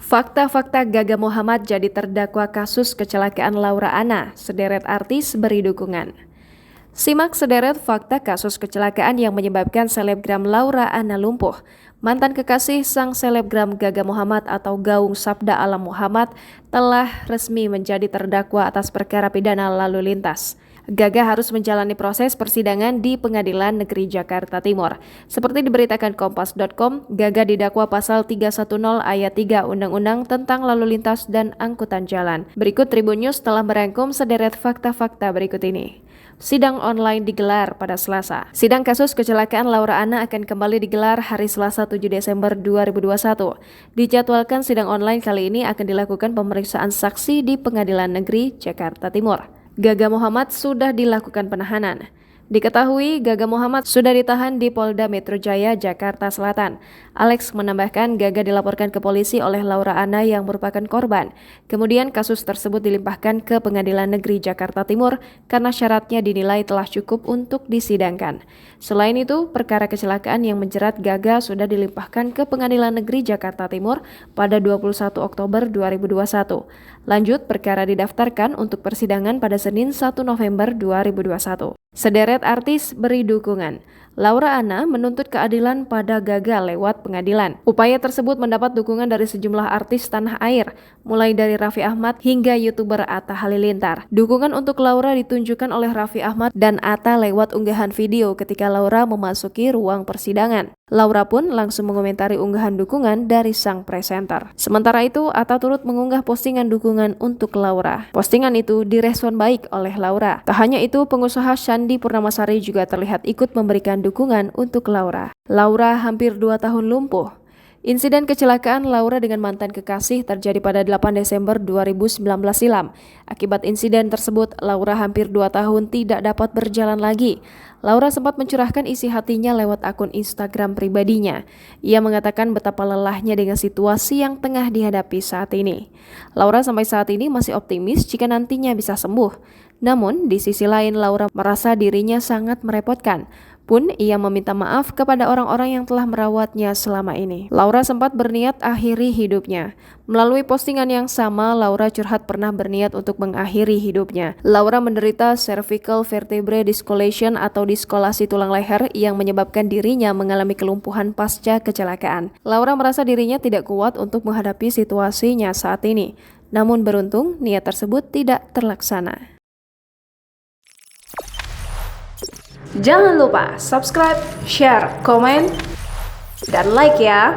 Fakta-fakta Gaga Muhammad jadi terdakwa kasus kecelakaan Laura Anna, sederet artis beri dukungan. Simak sederet fakta kasus kecelakaan yang menyebabkan selebgram Laura Anna lumpuh. Mantan kekasih sang selebgram Gaga Muhammad atau Gaung Sabda Alam Muhammad telah resmi menjadi terdakwa atas perkara pidana lalu lintas. Gaga harus menjalani proses persidangan di Pengadilan Negeri Jakarta Timur. Seperti diberitakan Kompas.com, Gaga didakwa pasal 310 ayat 3 Undang-Undang tentang Lalu Lintas dan Angkutan Jalan. Berikut Tribun News telah merangkum sederet fakta-fakta berikut ini. Sidang online digelar pada Selasa. Sidang kasus kecelakaan Laura Anna akan kembali digelar hari Selasa 7 Desember 2021. Dijadwalkan sidang online kali ini akan dilakukan pemeriksaan saksi di Pengadilan Negeri Jakarta Timur. Gaga Muhammad sudah dilakukan penahanan. Diketahui Gaga Muhammad sudah ditahan di Polda Metro Jaya, Jakarta Selatan. Alex menambahkan Gaga dilaporkan ke polisi oleh Laura Anna yang merupakan korban. Kemudian kasus tersebut dilimpahkan ke Pengadilan Negeri Jakarta Timur karena syaratnya dinilai telah cukup untuk disidangkan. Selain itu, perkara kecelakaan yang menjerat Gaga sudah dilimpahkan ke Pengadilan Negeri Jakarta Timur pada 21 Oktober 2021. Lanjut, perkara didaftarkan untuk persidangan pada Senin 1 November 2021. Sederet artis beri dukungan. Laura Anna menuntut keadilan pada Gaga lewat pengadilan. Upaya tersebut mendapat dukungan dari sejumlah artis tanah air, mulai dari Raffi Ahmad hingga YouTuber Atta Halilintar. Dukungan untuk Laura ditunjukkan oleh Raffi Ahmad dan Atta lewat unggahan video ketika Laura memasuki ruang persidangan. Laura pun langsung mengomentari unggahan dukungan dari sang presenter. Sementara itu, Atta turut mengunggah postingan dukungan untuk Laura. Postingan itu direspon baik oleh Laura. Tak hanya itu, pengusaha Shandy Purnamasari juga terlihat ikut memberikan dukungan untuk Laura. Laura hampir 2 tahun lumpuh. Insiden kecelakaan Laura dengan mantan kekasih terjadi pada 8 Desember 2019 silam. Akibat insiden tersebut, Laura hampir 2 tahun tidak dapat berjalan lagi. Laura sempat mencurahkan isi hatinya lewat akun Instagram pribadinya. Ia mengatakan betapa lelahnya dengan situasi yang tengah dihadapi saat ini. Laura sampai saat ini masih optimis jika nantinya bisa sembuh. Namun, di sisi lain Laura merasa dirinya sangat merepotkan. Pun ia meminta maaf kepada orang-orang yang telah merawatnya selama ini. Laura sempat berniat akhiri hidupnya. Melalui postingan yang sama, Laura curhat pernah berniat untuk mengakhiri hidupnya. Laura menderita cervical vertebrae dyscalation atau diskolasi tulang leher yang menyebabkan dirinya mengalami kelumpuhan pasca kecelakaan. Laura merasa dirinya tidak kuat untuk menghadapi situasinya saat ini. Namun beruntung, niat tersebut tidak terlaksana. Jangan lupa subscribe, share, komen, dan like ya!